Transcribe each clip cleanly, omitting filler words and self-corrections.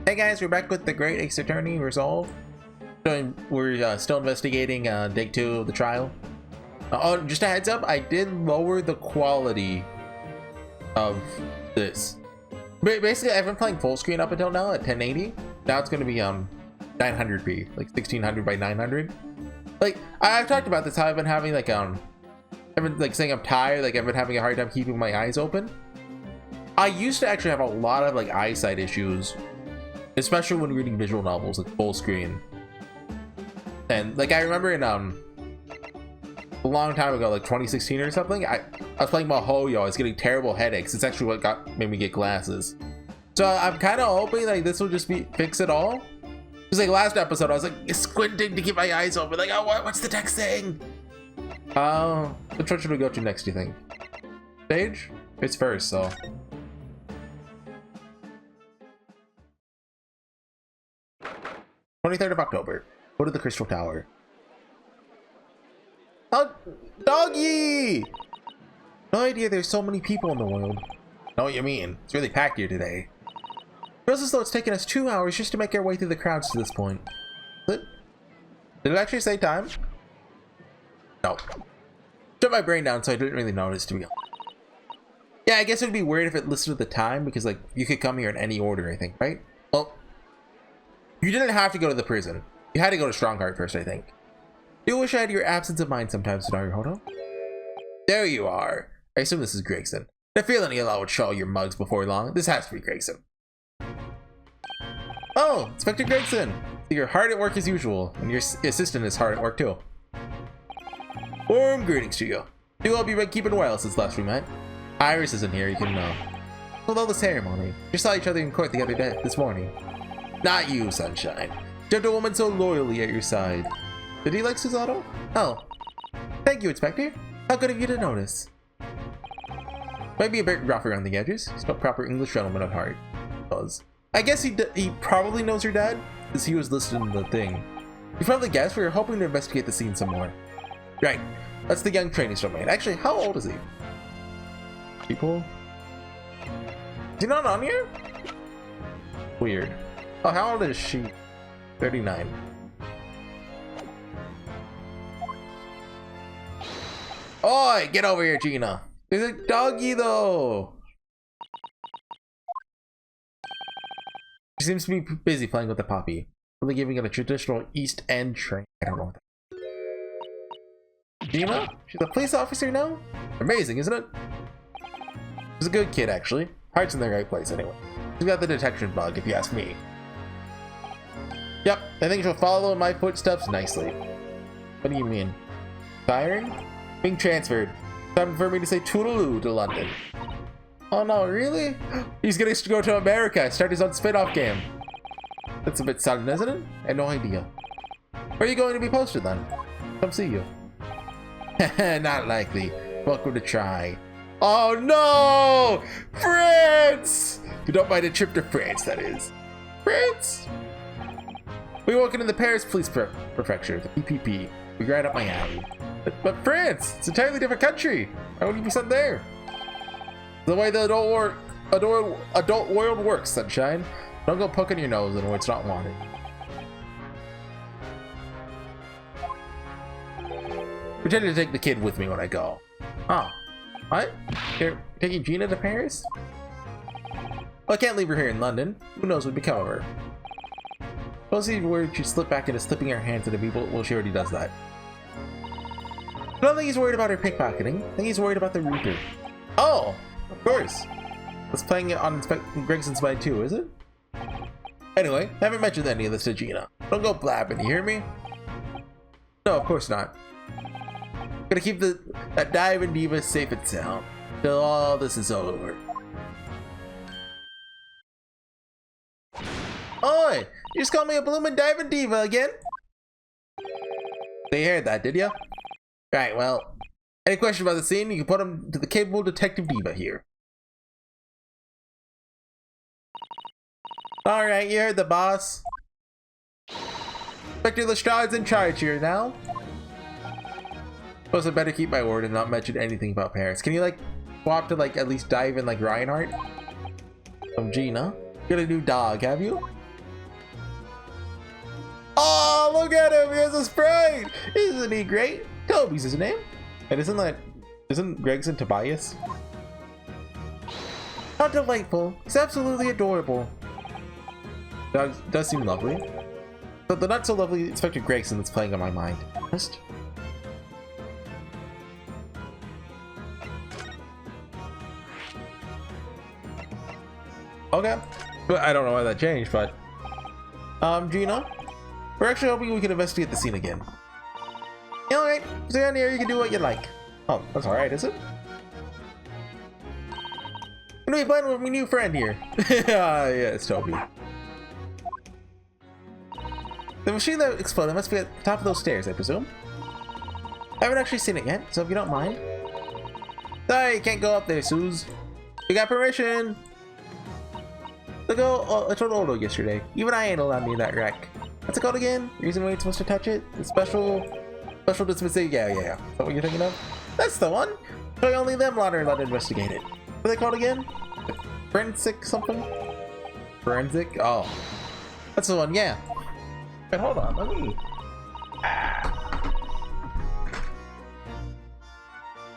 Hey guys, we're back with the Great Ace Attorney Resolve. We're still investigating day 2 of the trial. Oh, just a heads up, I did lower the quality of this. Basically, I've been playing full screen up until now at 1080. Now it's going to be 900p, like 1600 by 900. Like I've talked about this, how I've been having like I've been like saying I'm tired, like I've been having a hard time keeping my eyes open. I used to actually have a lot of like eyesight issues, especially when reading visual novels like full screen. And like I remember in a long time ago, like 2016 or something, I was playing MiHoYo. I was getting terrible headaches. It's actually what made me get glasses. So I'm kind of hoping like this will just fix it all. Because like last episode I was like squinting to keep my eyes open, like, oh, what's the text saying? Which one should we go to next, do you think? Stage? It's first, so 23rd of October. Go to the Crystal Tower. Oh, doggy! No idea there's so many people in the world. Know what you mean. It's really packed here today. Feels as though it's taken us 2 hours just to make our way through the crowds to this point. Did it actually say time? No. Shut my brain down so I didn't really notice, to be honest. Yeah, I guess it would be weird if it listed the time, because like you could come here in any order, I think, right? Well, you didn't have to go to the prison. You had to go to Strongheart first, I think. Do wish I had your absence of mind sometimes, Naruhodo. There you are. I assume this is Gregson. I feel any allow would show your mugs before long. This has to be Gregson. Oh, Inspector Gregson. So you're hard at work as usual, and your assistant is hard at work too. Warm greetings to you. You all be keeping well since last we met. Iris isn't here, you can know. Although the ceremony, you saw each other in court the other day, this morning. Not you, Sunshine. Gentlewoman so loyally at your side. Did he like Susato? Oh. Thank you, Inspector. How good of you to notice. Might be a bit rough around the edges. He's no proper English gentleman at heart. I guess he probably knows your dad, because he was listed in the thing. You probably guessed we were hoping to investigate the scene some more. Right. That's the young training man. Actually, how old is he? People? Is he not on here? Weird. Oh, how old is she? 39. Oi, get over here, Gina. There's a doggy though. She seems to be busy playing with the puppy. Really giving it a traditional East End train. I don't know what that. Gina? She's a police officer now? Amazing, isn't it? She's a good kid, actually. Heart's in the right place, anyway. She's got the detection bug, if you ask me. Yep, I think she'll follow in my footsteps nicely. What do you mean? Firing? Being transferred. Time for me to say toodaloo to London. Oh no, really? He's gonna go to America, start his own spin-off game. That's a bit sudden, isn't it? I had no idea. Where are you going to be posted then? Come see you. Not likely. Welcome to try. Oh no! France! You don't mind a trip to France, that is. France? We're working in the Paris Police Prefecture, the PPP. We're right up my alley. But France! It's an entirely different country! Why would you be sent there? The way the adult world works, Sunshine. Don't go poking your nose in where it's not wanted. Pretending to take the kid with me when I go. Oh. What? You're taking Gina to Paris? Well, I can't leave her here in London. Who knows what would become of her? Suppose he's worried she'd slip back into slipping her hands into people. Well, she already does that. I don't think he's worried about her pickpocketing. I think he's worried about the router. Oh! Of course. That's playing it on Gregson's mind too, is it? Anyway, I haven't mentioned any of this to Gina. Don't go blabbing, you hear me? No, of course not. Gonna keep that Diamond Diva safe and sound till all this is over. Oi! You just called me a bloomin' Diamond Diva again? So you heard that, did ya? Right, well, any question about the scene, you can put them to the capable Detective Diva here. Alright, you heard the boss. Inspector Lestrade's in charge here now. Suppose I better keep my word and not mention anything about Paris. Can you like swap to like at least dive in like Reinhardt? Gina. You got a new dog, have you? Oh, look at him! He has a Sprite! Isn't he great? Toby's his name. And isn't Gregson Tobias? How delightful. He's absolutely adorable. Does seem lovely. But the not so lovely Inspector Gregson that's playing on my mind. Just... Okay. But I don't know why that changed, but... Gina? We're actually hoping we can investigate the scene again. Yeah, alright. Stay on here, you can do what you like. Oh, that's alright, is it? I'm gonna be playing with my new friend here. Yeah, it's Toby. The machine that exploded must be at the top of those stairs, I presume. I haven't actually seen it yet, so if you don't mind. Sorry, you can't go up there, Suze. We got permission. I told Odo yesterday. Even I ain't allowed me in that wreck. What's it called again? Reason why you're supposed to touch it? The special dispensation. Yeah. Is that what you're thinking of? That's the one. So only them lot are allowed to investigate it. What are they called again? Forensic something? Forensic? Oh, that's the one. Yeah. Wait, hold on. Let me.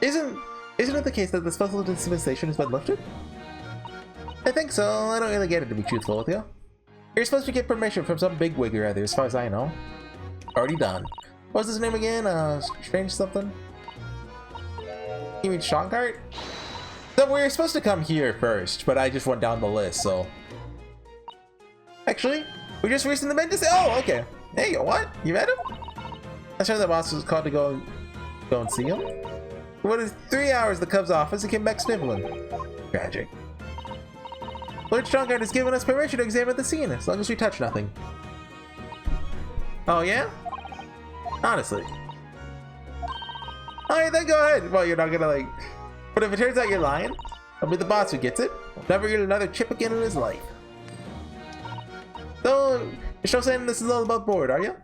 Isn't it the case that the special dispensation has been lifted? I think so. I don't really get it, to be truthful with you. You're supposed to get permission from some bigwig or other, as far as I know. Already done. What's his name again? Strange something? You mean Shankart? So we were supposed to come here first, but I just went down the list, so... Actually, we just recently met to say, oh, okay. Hey, what? You met him? I sure the boss was called to go and see him. What is 3 hours at the Cubs office and came back sniffling. Tragic. Lord Strongheart has given us permission to examine the scene, as long as we touch nothing. Oh yeah? Honestly. Alright, then go ahead. Well, you're not gonna like... But if it turns out you're lying, I'll be the boss who gets it. We'll never get another chip again in his life. So, you're still saying this is all about board, are you?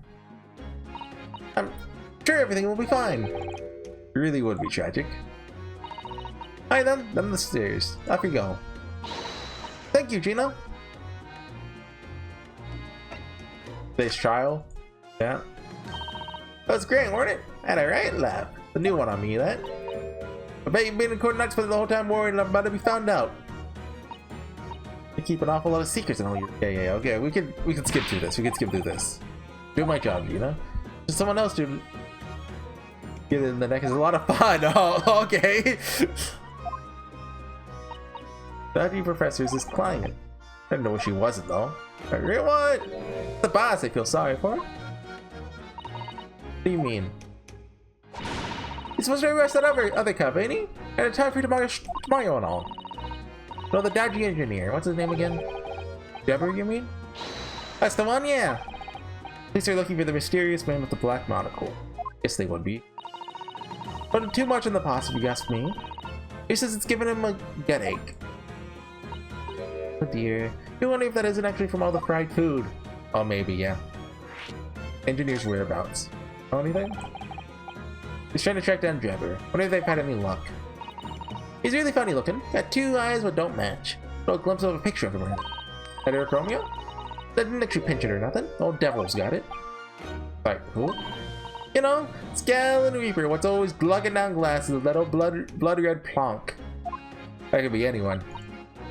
I'm sure everything will be fine. It really would be tragic. Alright then the stairs. Off you go. Thank you, Gina. Today's trial. Yeah. That was great, weren't it? Had a right laugh. The new one on me, that. I bet you've been in court next for the whole time worrying I'm about to be found out. You keep an awful lot of secrets in all your... Yeah, okay. We can skip through this. Do my job, Gina. Just someone else to get in the neck is a lot of fun. Oh, okay. Study professors is client. I didn't know what she wasn't though. What? The boss I feel sorry for. What do you mean? He's supposed to arrest that other cop, ain't he? And it's time for tomorrow and all. No, the dodgy engineer. What's his name again? Deborah, you mean? That's the one, yeah. Police are looking for the mysterious man with the black monocle. Yes, they would be. But too much in the past, if you ask me. He says it's giving him a headache. Oh dear. You wonder if that isn't actually from all the fried food. Oh, maybe, yeah. Engineer's whereabouts. Know anything? He's trying to track down Drebber. Wonder if they've had any luck. He's really funny looking. Got 2 eyes but don't match. No glimpse of a picture of him around. That Eric Romeo? That didn't actually pinch it or nothing. Old Devil's got it. Alright, cool. You know, Scal and Reaper, what's always glugging down glasses with that old blood red plonk. That could be anyone.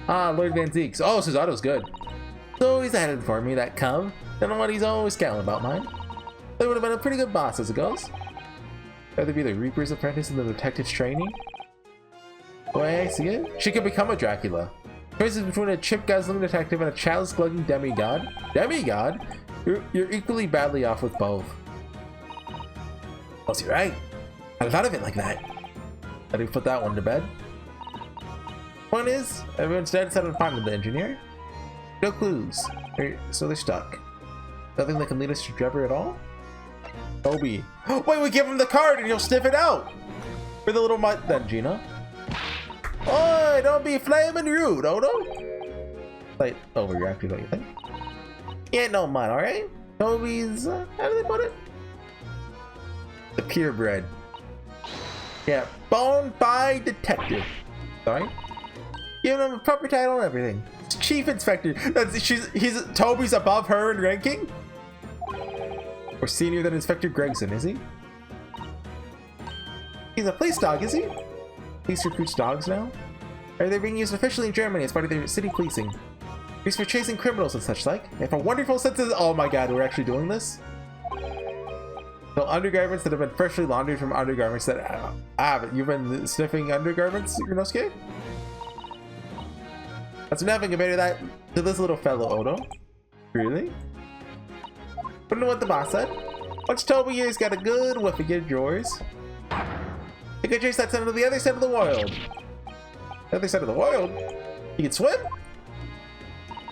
Ah, Lord Van Zeeks. Oh, Susado's good. So he's ahead for me, that cum. Don't know what he's always scowling about mine. They would have been a pretty good boss as it goes. Rather be the Reaper's apprentice in the detective's training. The way I see it, she could become a Dracula. Choices between a chip-guzzling detective and a chalice-glugging demigod. Demigod? You're equally badly off with both. Was he right? I thought of it like that. How do we put that one to bed? Point is, everyone's dead except for finding the engineer. No clues. So they're stuck. Nothing that can lead us to Trevor at all? Toby. Wait, we give him the card and he'll sniff it out! For the little mutt then, Gina. Oi, don't be flaming rude, Odo! Like, overreacting, don't you think? He ain't no mutt, alright? Toby's, how do they put it? The purebred. Yeah, bona fide detective. Sorry? Giving him a proper title and everything. Chief Inspector. He's Toby's above her in ranking? Or senior than Inspector Gregson, is he? He's a police dog, is he? Police recruits dogs now? Or they're being used officially in Germany as part of their city policing. Used for chasing criminals and such like. They have a wonderful sense of— oh my god, we're actually doing this? So undergarments that have been freshly laundered from undergarments that you've been sniffing undergarments, Yunosuke? That's nothing compared to that, to this little fellow, Odo. Really? But know what the boss said? Once Toby here's got a good whiff of your drawers, you can chase that son to the other side of the world. The other side of the world? You can swim?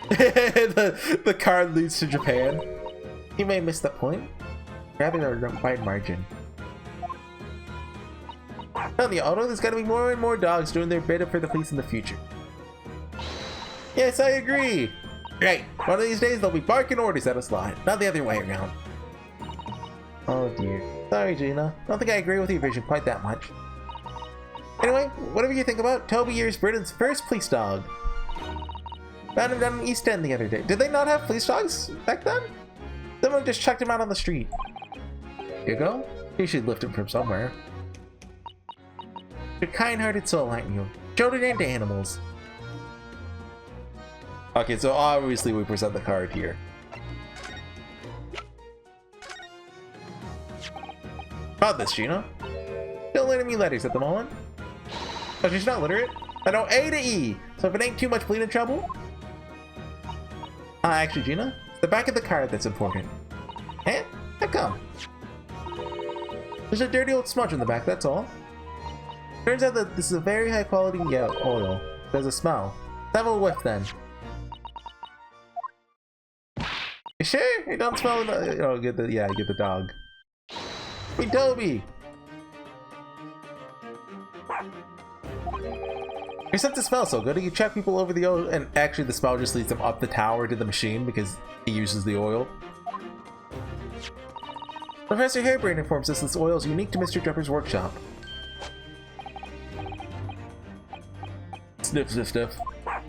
the card leads to Japan. You may miss the point. Rather a wide margin. Tell me, Otto, there's gotta be more and more dogs doing their bit for the police in the future. Yes, I agree. Right, one of these days they'll be barking orders at us live, not the other way around. Oh dear. Sorry, Gina. I don't think I agree with your vision quite that much. Anyway, whatever you think about Toby here's Britain's first police dog. Found him down in East End the other day. Did they not have police dogs back then? Someone just chucked him out on the street. Here you go. You should lift him from somewhere. You're a kind-hearted soul, aren't you? Children and animals. Okay, so obviously we present the card here. About this, Gina. Still learning me letters at the moment. Oh, she's not literate. I know A to E, so if it ain't too much bleeding trouble. Actually, Gina, it's the back of the card that's important. Eh? How come? There's a dirty old smudge on the back, that's all. Turns out that this is a very high quality oil. There's a smell. Let's have a whiff then. You sure? You don't smell the— oh, get the dog. Hey, Toby! Your sense of smell so good, you check people over the oil, and actually the smell just leads them up the tower to the machine because he uses the oil. Professor Hairbrain informs us this oil is unique to Mr. Jumper's workshop. Sniff, sniff, sniff. I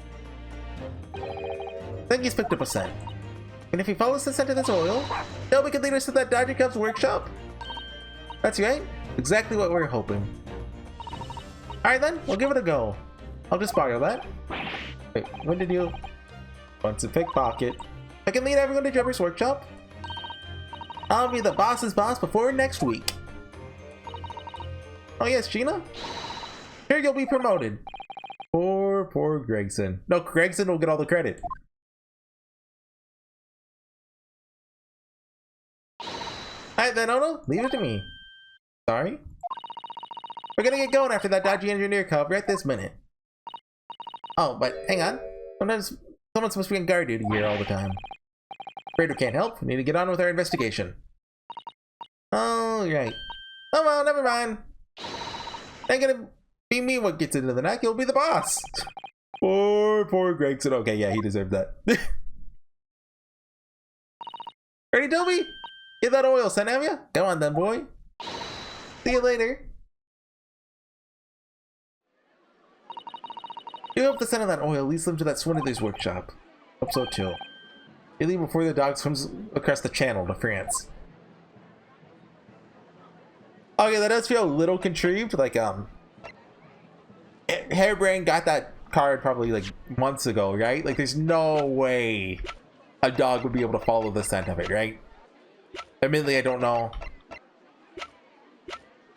think he's picked up a scent. And if he follows the scent of this oil, Toby can lead us to that Dodger Cub's workshop. That's right. Exactly what we're hoping. Alright then, we'll give it a go. I'll just borrow that. Wait, when did you— once a pickpocket. I can lead everyone to Jumper's workshop. I'll be the boss's boss before next week. Oh yes, Gina? Here you'll be promoted. Poor Gregson. No, Gregson will get all the credit. Alright then, Ono, leave it to me. Sorry? We're gonna get going after that dodgy engineer cub right this minute. Oh, but hang on. Sometimes someone's supposed to be on guard duty here all the time. Afraid we can't help. We need to get on with our investigation. Oh, right. Oh well, never mind. Ain't gonna be me what gets into the neck. He'll be the boss. Poor Gregson. Okay, yeah, he deserved that. Ready, Toby? Get that oil sent, have ya? Come on then, boy. See you later. You hope the scent of that oil leads them to that swindler's workshop. Hope so too. They leave before the dog swims across the channel to France. Okay, that does feel a little contrived. Like, Hairbrain got that card probably like months ago, right? Like, there's no way a dog would be able to follow the scent of it, right? Admittedly, I don't know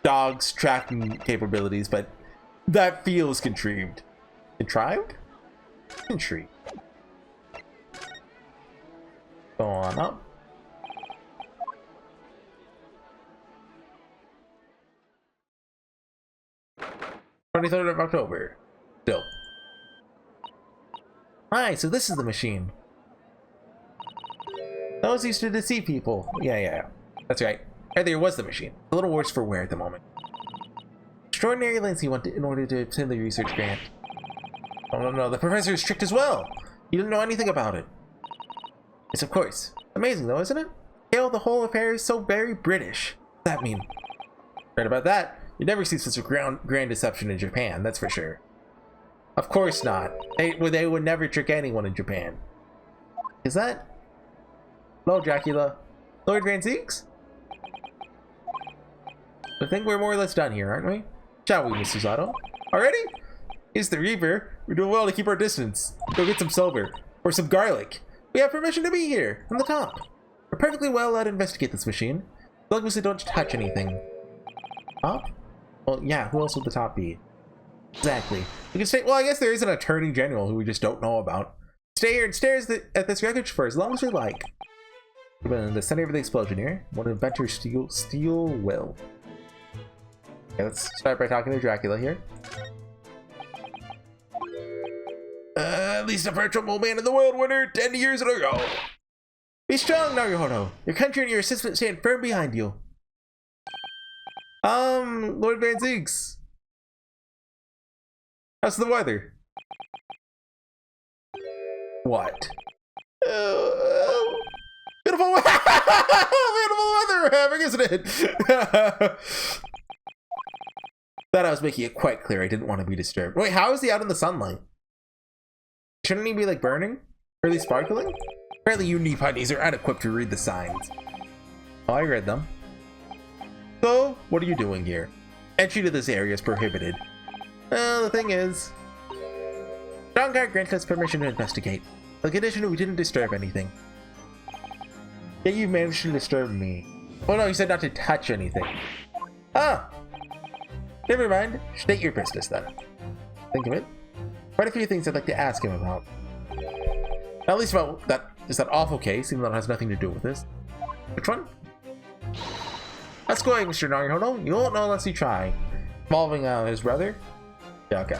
dogs' tracking capabilities, but that feels contrived. Contrived? Contrived. Go on up. "23rd of October. Still. Hi, so this is the machine. Those used to deceive people. Yeah. That's right. There was the machine. A little worse for wear at the moment. Extraordinary lengths he went in order to obtain the research grant. Oh no, the professor is strict as well. He didn't know anything about it. Yes, of course. Amazing though, isn't it? Hell, the whole affair is so very British. What does that mean? Right about that. You never see such a grand deception in Japan, that's for sure. Of course not. They would never trick anyone in Japan. Is that? Hello, Dracula. Lord Van Zeeks? I think we're more or less done here, aren't we? Shall we, Mr. Zato? Already? He's the Reaper. We're doing well to keep our distance. Go get some silver. Or some garlic. We have permission to be here, on the top. We're perfectly well allowed to investigate this machine. As long as we don't touch anything. Top? Well, yeah, who else would the top be? Exactly. We can stay. Well, I guess there is an attorney general who we just don't know about. Stay here and stare at this wreckage for as long as we like. We're in the center of the explosion here. One inventor steel will. Okay, let's start by talking to Dracula here. Least approachable man in the world, winner 10 years in a row. Be strong, Naruhodo. Your country and your assistant stand firm behind you. Lord Van Zeeks. How's the weather? What? Beautiful weather! Beautiful weather we're having, isn't it? Thought I was making it quite clear I didn't want to be disturbed. Wait, how is he out in the sunlight? Shouldn't he be like burning? Or at least sparkling? Apparently you Nipponies are unequipped to read the signs. Oh, I read them. So, what are you doing here? Entry to this area is prohibited. Well, the thing is, Strongguard grants us permission to investigate. The condition we didn't disturb anything. Yet you managed to disturb me. Oh no, you said not to touch anything. Ah! Never mind. State your business then. Think of it. Quite a few things I'd like to ask him about. Not at least about that awful case, even though it has nothing to do with this. Which one? Let's go ahead, Mr. Naruhodo. You won't know unless you try. Involving his brother? Yeah, okay.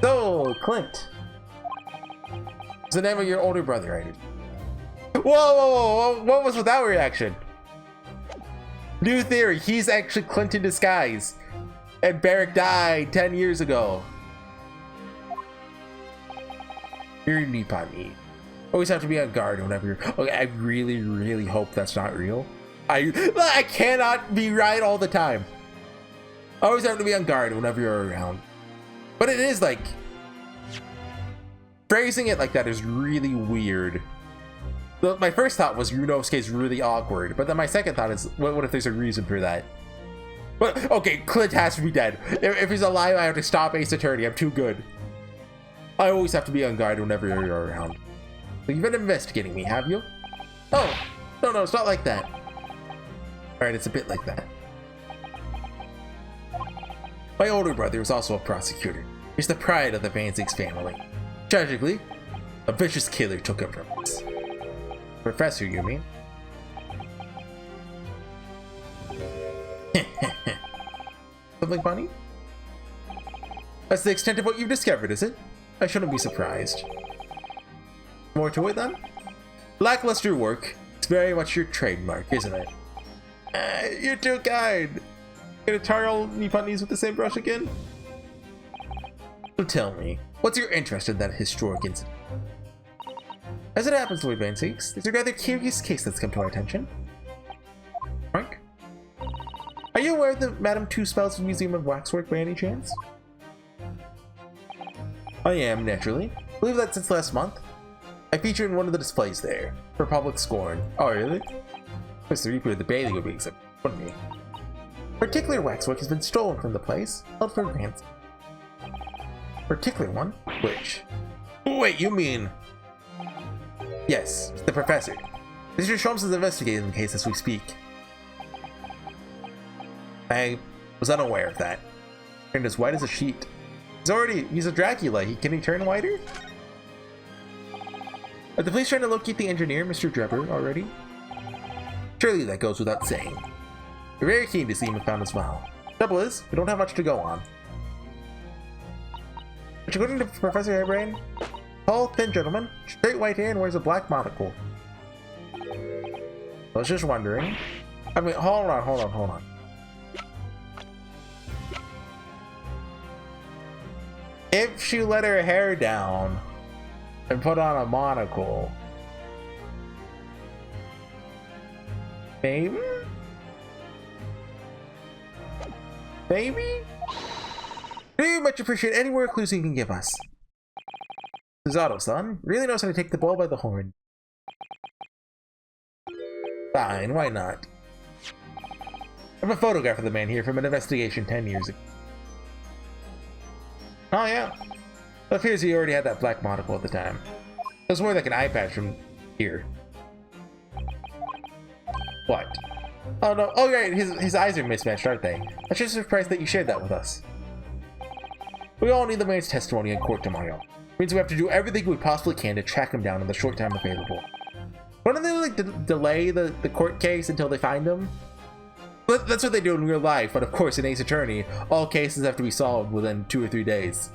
So, Clint. It's the name of your older brother, right? Whoa, what was with that reaction? New theory, he's actually Clint in disguise. And Barrick died 10 years ago. You're Nippon. Always have to be on guard whenever you're... Okay, I really, really hope that's not real. I cannot be right all the time. Always have to be on guard whenever you're around. But it is like... Phrasing it like that is really weird. My first thought was Ryunosuke's really awkward, but then my second thought is, what if there's a reason for that? But, okay, Clint has to be dead. If he's alive, I have to stop Ace Attorney. I'm too good. I always have to be on guard whenever you're around. So you've been investigating me, have you? Oh, no, it's not like that. Alright, it's a bit like that. My older brother was also a prosecutor. He's the pride of the Van Zeeks family. Tragically, a vicious killer took him from us. Professor, you mean? Something funny? That's the extent of what you've discovered, is it? I shouldn't be surprised. More to it, then? Lackluster work. It's very much your trademark, isn't it? You're too kind. Gonna tar all Nipponies with the same brush again? So tell me, what's your interest in that historic incident? As it happens, Lord Van Zeeks, there's a rather curious case that's come to our attention. Frank? Are you aware of the Madame Two-Spell's Museum of Waxwork by any chance? I am, naturally. I believe that since last month. I feature in one of the displays there, for public scorn. Oh, really? Mr. Reaper of the Bailey would be accepted, wouldn't he? Particular waxwork has been stolen from the place, held for ransom. Particular one? Which? Wait, you mean... Yes, the professor. Mr. Sholmes is investigating the case as we speak. I was unaware of that. Turned as white as a sheet. He's a Dracula. Can he turn whiter? Are the police trying to locate the engineer, Mr. Drebber, already? Surely that goes without saying. We're very keen to see him found as well. Trouble is, we don't have much to go on. But according to Professor Hairbrain, tall, thin gentleman, straight white hair and wears a black monocle. I was just wondering. I mean, hold on. If she let her hair down and put on a monocle, maybe? Very much appreciate any more clues you can give us. Zato-san really knows how to take the bull by the horn. Fine, why not? I'm a photograph of the man here from an investigation 10 years ago. Oh yeah. It appears he already had that black monocle at the time. It was more like an eye patch from here. What? Oh no, oh right, his eyes are mismatched, aren't they? I'm just surprised that you shared that with us. We all need the man's testimony in court tomorrow. It means we have to do everything we possibly can to track him down in the short time available. Why don't they like delay the court case until they find him? That's what they do in real life, but of course in Ace Attorney, all cases have to be solved within 2 or 3 days.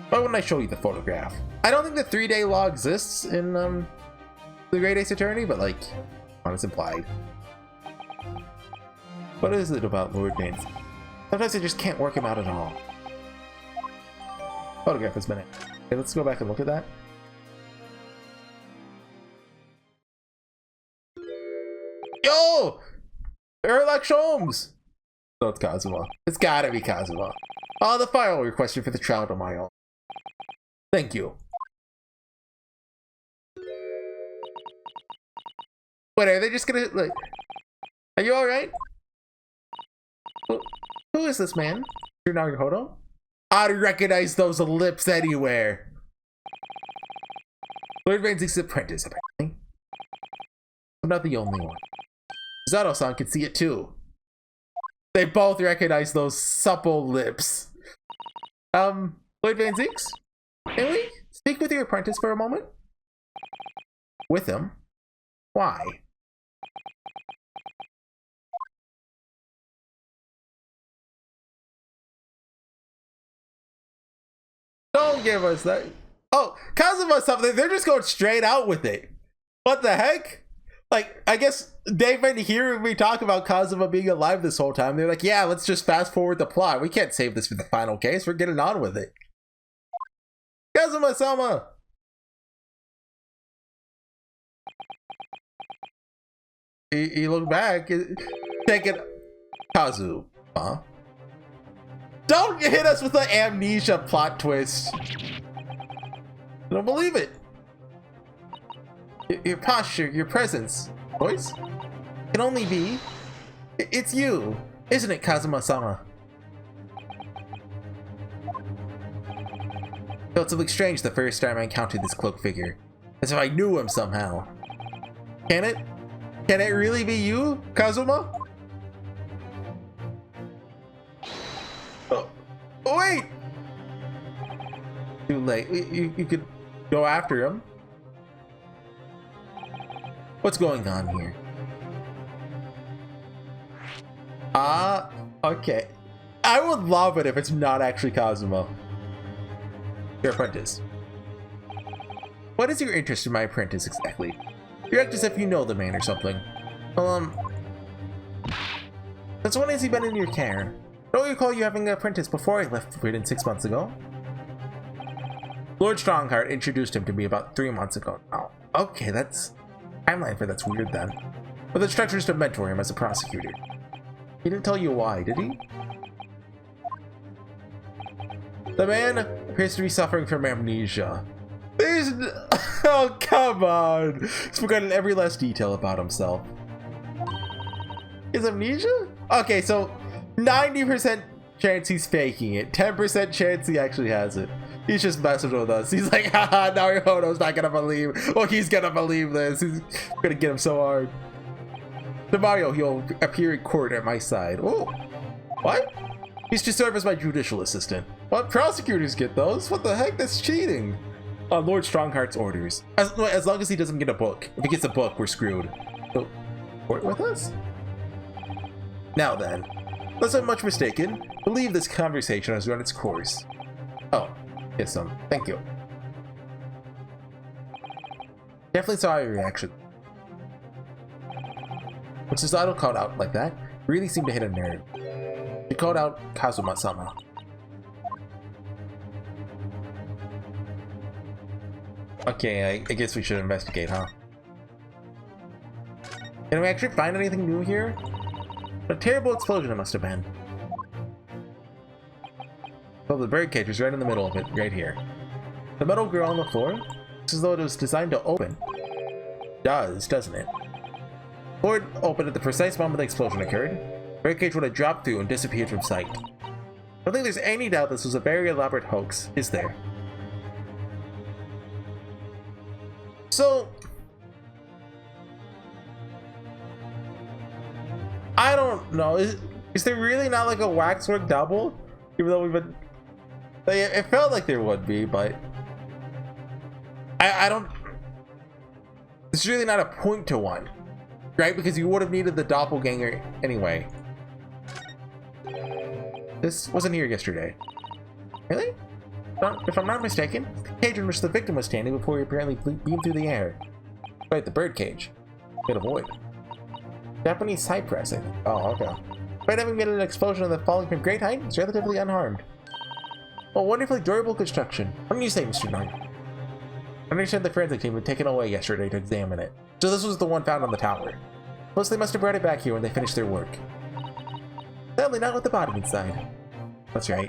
Why wouldn't I show you the photograph? I don't think the 3-day law exists in the Great Ace Attorney, but like, it's implied. What is it about Lord Baines? Sometimes I just can't work him out at all. Photograph has been it. Okay, let's go back and look at that. Yo! Erlach Sholmes! No, it's Kazuma. It's gotta be Kazuma. Oh, the file requested for the trial tomorrow. Thank you. Wait, are they just gonna, like... Are you alright? Who is this man? Naruhodo? I recognize those lips anywhere. Lord Baines' apprentice, apparently. I'm not the only one. Zato-san can see it too. They both recognize those supple lips. Lord Baines, can we speak with your apprentice for a moment? With him? Why? Don't give us that. Oh, Kazuma something. They're just going straight out with it. What the heck? Like, I guess they've been hearing me talk about Kazuma being alive this whole time. They're like, yeah, let's just fast forward the plot. We can't save this for the final case. We're getting on with it. Kazuma-sama! He looked back. Take it. Kazu. Huh? Don't hit us with the amnesia plot twist. I don't believe it. Your posture, your presence, voice, can only be. It's you, isn't it, Kazuma-sama? Felt something strange the first time I encountered this cloaked figure, as if I knew him somehow. Can it? Can it really be you, Kazuma? Oh, wait! Too late. You could go after him. What's going on here? Okay. I would love it if it's not actually Kazuma. Your apprentice. What is your interest in my apprentice exactly? You act as if you know the man or something. Well, since when has he been in your care? Don't you recall you having an apprentice before I left Britain 6 months ago? Lord Strongheart introduced him to me about 3 months ago. Oh, okay, that's... timeline for that's weird then. But the instructions to mentor him as a prosecutor. He didn't tell you why, did he? The man appears to be suffering from amnesia. There's... oh, come on! He's forgotten every last detail about himself. Is amnesia? Okay, so 90% chance he's faking it. 10% chance he actually has it. He's just messing with us. He's like, haha, Naruhodo's not gonna believe. Well, he's gonna believe this. He's gonna get him so hard. Tomorrow, he'll appear in court at my side. Oh, what? He's to serve as my judicial assistant. What? Prosecutors get those? What the heck? That's cheating. On Lord Strongheart's orders. As long as he doesn't get a book. If he gets a book, we're screwed. So, court with us? Now then, unless I'm much mistaken, believe this conversation has run its course. Oh. Yes, thank you. Definitely saw your reaction. When Susato called out like that, really seemed to hit a nerve. She called out Kazuma-sama. Okay, I guess we should investigate, huh? Can we actually find anything new here? What a terrible explosion it must have been. Well, the birdcage is right in the middle of it, right here. The metal grill on the floor looks as though it was designed to open. It does, doesn't it? The door opened at the precise moment the explosion occurred. birdcage would have dropped through and disappeared from sight. I don't think there's any doubt this was a very elaborate hoax, is there? So, I don't know. Is there really not like a waxwork double? Even though we've been, like, it felt like there would be, but I don't. It's really not a point to one, right? Because you would have needed the doppelganger anyway. This wasn't here yesterday. Really? If I'm not mistaken, the cage in which the victim was standing before he apparently beamed through the air. Right, the bird cage. Good avoid. Japanese cypress, I think. Oh, okay. Despite having made an explosion and then falling from great height, it's relatively unharmed. Oh, wonderfully durable construction. What do you say, Mr. Knight? I understand the forensic team had taken it away yesterday to examine it. So this was the one found on the tower. Plus, they must have brought it back here when they finished their work. Sadly, not with the body inside. That's right.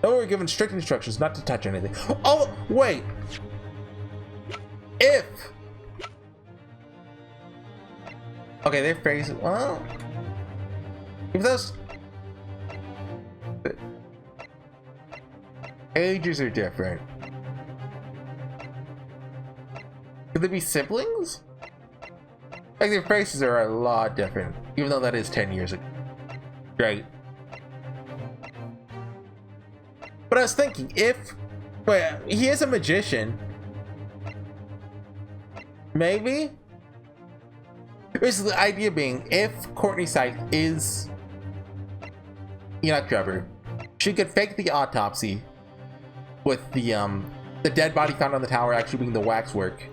No, we were given strict instructions not to touch anything. Oh, wait! If... Okay, their face... Well... If those... Ages are different. Could they be siblings? Like, their faces are a lot different, even though that is 10 years ago. Right. But I was thinking, if... Wait, he is a magician. Maybe? There's the idea being, if Courtney Scythe is Enoch Trevor, she could fake the autopsy with the dead body found on the tower actually being the waxwork.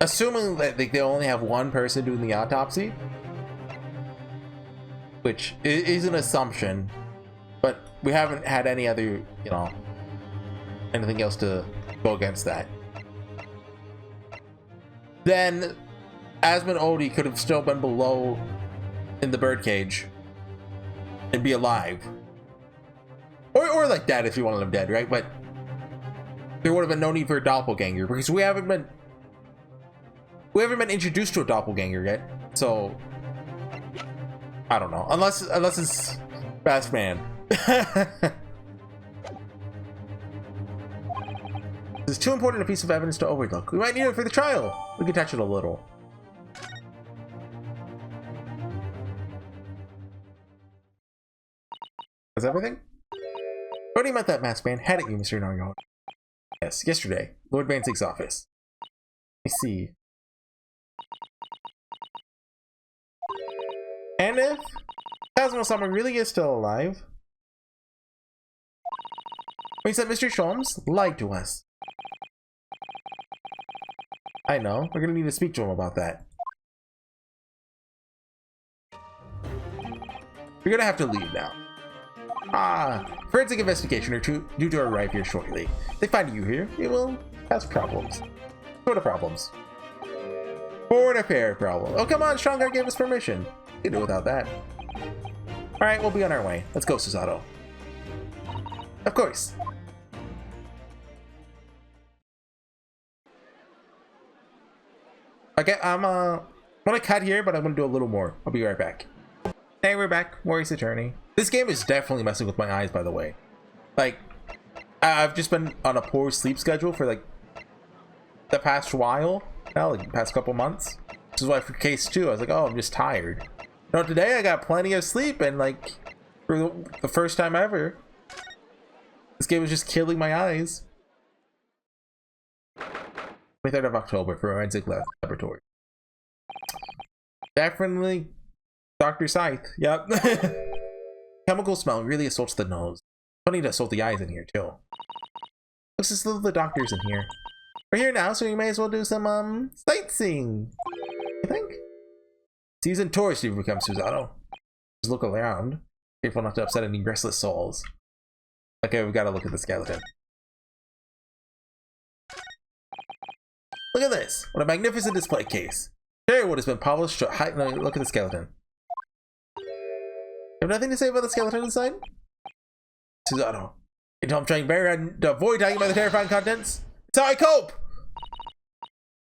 Assuming that they only have one person doing the autopsy, which is an assumption, but we haven't had any other, you know, anything else to go against that. Then Asmund Odie could have still been below in the birdcage and be alive. Or like dead if you wanted him dead, right? But there would have been no need for a doppelganger because we haven't been introduced to a doppelganger yet. So I don't know. Unless it's best man. This is too important a piece of evidence to overlook. We might need it for the trial. We can touch it a little. That's everything? Already met that masked man. Had at you, Mr. Nargon. Yes, yesterday. Lord Bansig's office. I see. And if Kazuma-sama really is still alive, means that Mr. Sholmes lied to us. I know. We're gonna need to speak to him about that. We're gonna have to leave now. Forensic investigation are due to arrive here shortly. They find you here, it will cause problems. What are problems? Foreign affair problem. Oh, come on, Strongheart gave us permission. We can do without that. Alright, we'll be on our way. Let's go, Susato. Of course. Okay, I'm gonna cut here, but I'm gonna do a little more. I'll be right back. Hey, we're back. Warrior's Attorney. This game is definitely messing with my eyes, by the way. Like, I've just been on a poor sleep schedule for like the past while. Well, like the past couple months. Which is why for case 2, I was like, oh, I'm just tired. No, today I got plenty of sleep, and like for the first time ever, this game was just killing my eyes. 23rd of October, Forensic Laboratory. Definitely Dr. Scythe. Yep. Chemical smell really assaults the nose. Funny to assault the eyes in here too. Looks as though the doctor's in here. We're here now, so you may as well do some sightseeing. You think? Seasoned tourist you've become, Susato. Just look around. Careful not to upset any restless souls. Okay, we've got to look at the skeleton. Look at this! What a magnificent display case. Share what has been published. Look at the skeleton. You have nothing to say about the skeleton inside? Susato. Until I'm trying very hard to avoid talking about the terrifying contents. It's how I cope!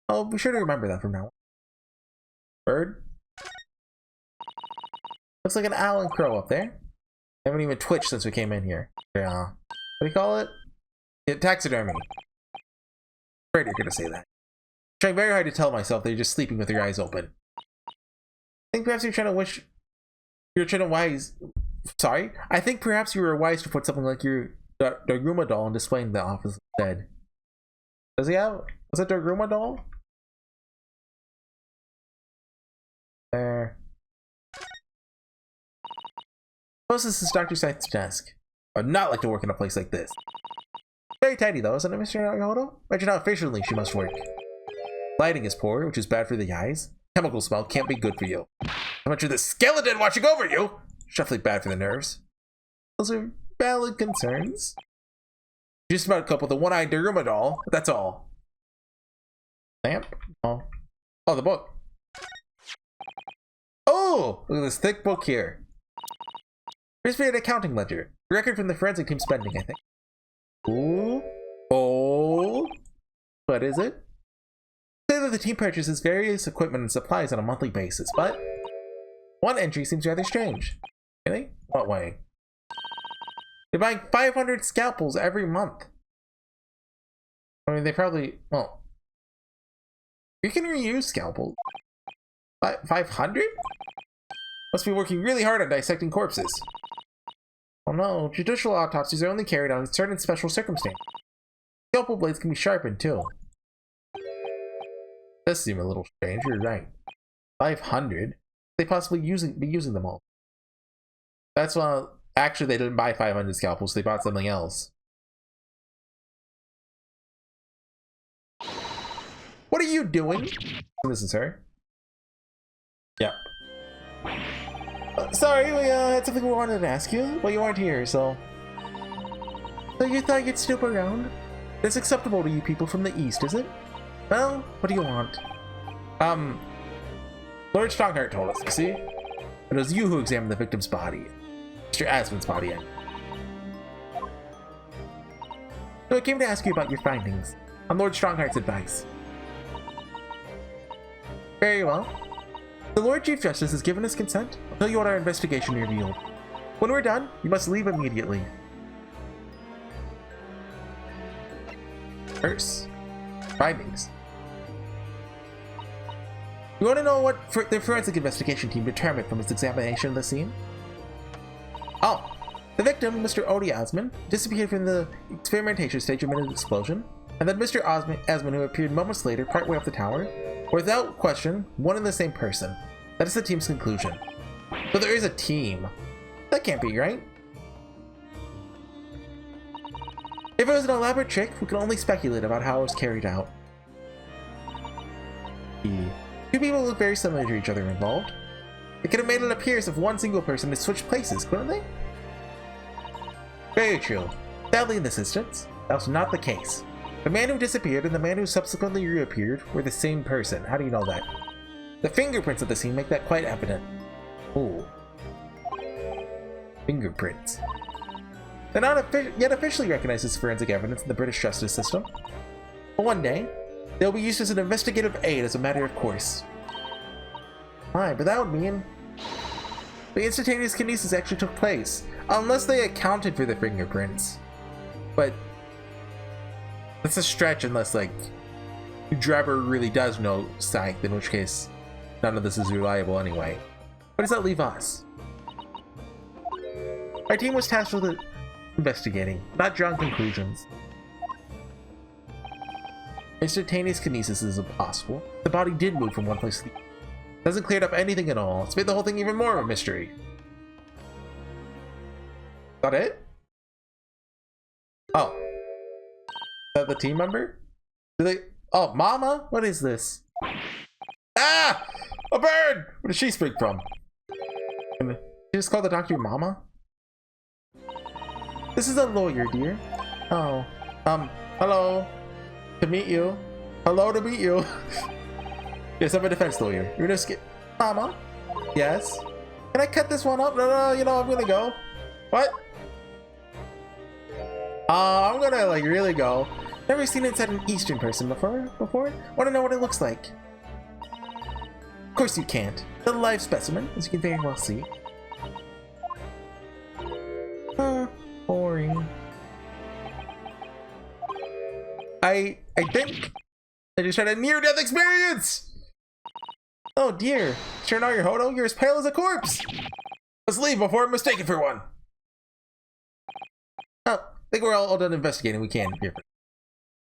I'll be sure to remember that from now on. Bird? Looks like an owl and crow up there. I haven't even twitched since we came in here. Yeah. What do you call it? Yeah, taxidermy. Afraid you're gonna say that. I'm trying very hard to tell myself that you're just sleeping with your eyes open. I think perhaps you're trying to wish... You're trying to wise... Sorry? I think perhaps you were wise to put something like your Doguma doll on display in the office instead. Does he have... Was it Doguma doll? There. Suppose this is Dr. Science's desk. I would not like to work in a place like this. Very tidy though, isn't it, Mr. Naruhodo? Imagine how efficiently she must work. Lighting is poor, which is bad for the eyes. Chemical smell can't be good for you. How much of the skeleton watching over you? Definitely bad for the nerves. Those are valid concerns. Just about a couple with the one-eyed Daruma doll, but that's all. Lamp? Oh. Oh, the book. Oh! Look at this thick book here. Here's an accounting ledger. Record from the forensic team spending, I think. Ooh. Oh. What is it? Say that the team purchases various equipment and supplies on a monthly basis, but one entry seems rather strange. Really? What way? They're buying 500 scalpels every month. I mean, they probably... Well... You can reuse scalpels. 500? Must be working really hard on dissecting corpses. Oh no, judicial autopsies are only carried out in certain special circumstances. Scalpel blades can be sharpened too. Does seem a little strange, you're right. 500? They possibly be using them all. That's why, actually they didn't buy 500 scalpels, they bought something else. What are you doing? This is her. Yeah. Sorry, we had something we wanted to ask you. Well, you aren't here, so... So you thought you'd snoop around? It's acceptable to you people from the East, is it? Well, what do you want? Lord Strongheart told us, you see? It was you who examined the victim's body. Mr. Asmon's body, So I came to ask you about your findings, on Lord Strongheart's advice. Very well. The Lord Chief Justice has given his consent. I'll tell you what our investigation revealed. When we're done, you must leave immediately. First, findings. You want to know what the forensic investigation team determined from its examination of the scene? Oh, the victim, Mr. Odie Osmond, disappeared from the experimentation stage amid an explosion, and then Mr. Osmond, who appeared moments later partway up the tower, were without question one and the same person. That is the team's conclusion. So there is a team. That can't be right. If it was an elaborate trick, we can only speculate about how it was carried out. Two people look very similar to each other involved. They could have made it appear as if one single person had switched places, couldn't they? Very true. Sadly, in this instance, that was not the case. The man who disappeared and the man who subsequently reappeared were the same person. How do you know that? The fingerprints of the scene make that quite evident. Ooh. Fingerprints. They're not yet officially recognized as forensic evidence in the British justice system. But one day, they'll be used as an investigative aid as a matter of course. Fine, but that would mean the instantaneous kinesis actually took place, unless they accounted for the fingerprints. But that's a stretch unless, like, the driver really does know psych, in which case none of this is reliable anyway. What does that leave us? Our team was tasked with investigating, not drawing conclusions. Instantaneous kinesis is impossible. The body did move from one place to the other. Doesn't clear up anything at all. It's made the whole thing even more of a mystery. Is that it? Oh. Is that the team member? Do they... Oh, Mama? What is this? Ah! A bird! Where did she spring from? Did you just call the doctor Mama? This is a lawyer, dear. Oh. Hello. To meet you. Hello to meet you. Yes, I'm a defense lawyer. You're just Mama? Yes? Can I cut this one up? No, you know, I'm gonna go. What? I'm gonna, like, really go. Never seen inside an Eastern person before? Wanna know what it looks like? Of course you can't. The live specimen, as you can very well see. Boring. I think I just had a near-death experience! Oh dear. Sure now, your Hodo, you're as pale as a corpse! Let's leave before I'm mistaken for one! Oh, I think we're all done investigating. We can here.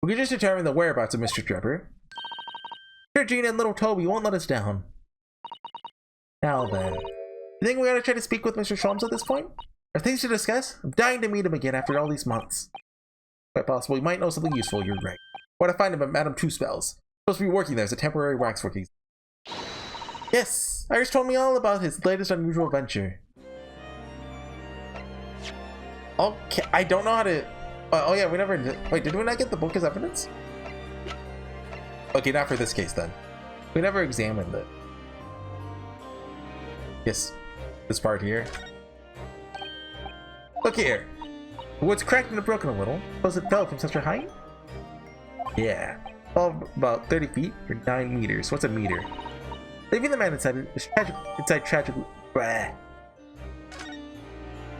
We can just determine the whereabouts of Mr. Trevor. Sure, Gina and little Toby won't let us down. Now then. You think we ought to try to speak with Mr. Sholmes at this point? Are things to discuss? I'm dying to meet him again after all these months. Quite possible. He might know something useful, you're right. Why to find him at Madame Two Spells? Supposed to be working there as a temporary waxworking. Yes! Iris told me all about his latest unusual venture. Okay, I don't know how to... oh yeah, we never... Wait, did we not get the book as evidence? Okay, not for this case then. We never examined it. Yes, this part here. Look here. The wood's cracked and broken a little. Suppose it fell from such a height? Yeah. Fell about 30 feet or 9 meters. What's a meter? Leaving the man inside tragic...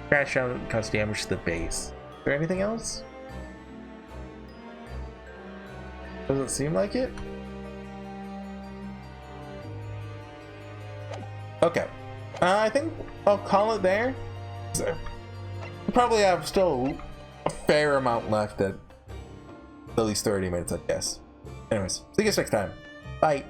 Crash down and cause damage to the base. Is there anything else? Doesn't seem like it. Okay. I think I'll call it there. We probably have still a fair amount left at least 30 minutes, I guess. Anyways, see you guys next time. Bye.